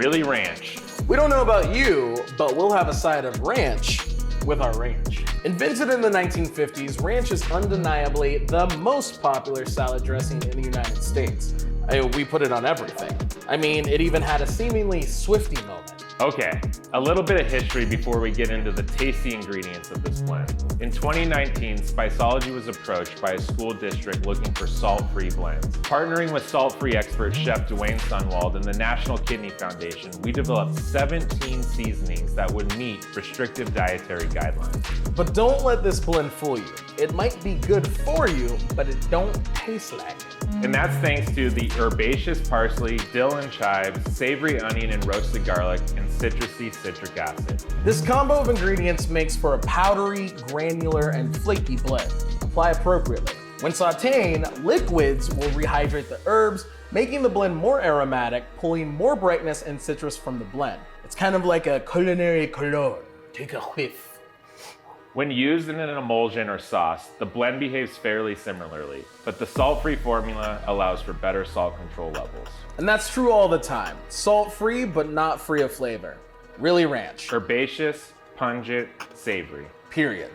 really ranch. We don't know about you, but we'll have a side of ranch with our ranch. Invented in the 1950s, ranch is undeniably the most popular salad dressing in the United States. We put it on everything. I mean, it even had a seemingly Swiftie moment. Okay, a little bit of history before we get into the tasty ingredients of this blend. In 2019, Spiceology was approached by a school district looking for salt-free blends. Partnering with salt-free expert chef Dwayne Sunwald and the National Kidney Foundation, we developed 17 seasonings that would meet restrictive dietary guidelines. But don't let this blend fool you. It might be good for you, but it don't taste like it. And that's thanks to the herbaceous parsley, dill and chives, savory onion and roasted garlic, and citrusy citric acid. This combo of ingredients makes for a powdery, granular, and flaky blend. Apply appropriately. When sauteing, liquids will rehydrate the herbs, making the blend more aromatic, pulling more brightness and citrus from the blend. It's kind of like a culinary cologne. Take a whiff. When used in an emulsion or sauce, the blend behaves fairly similarly, but the salt-free formula allows for better salt control levels. And that's true all the time. Salt-free, but not free of flavor. Really ranch. Herbaceous, pungent, savory. Period.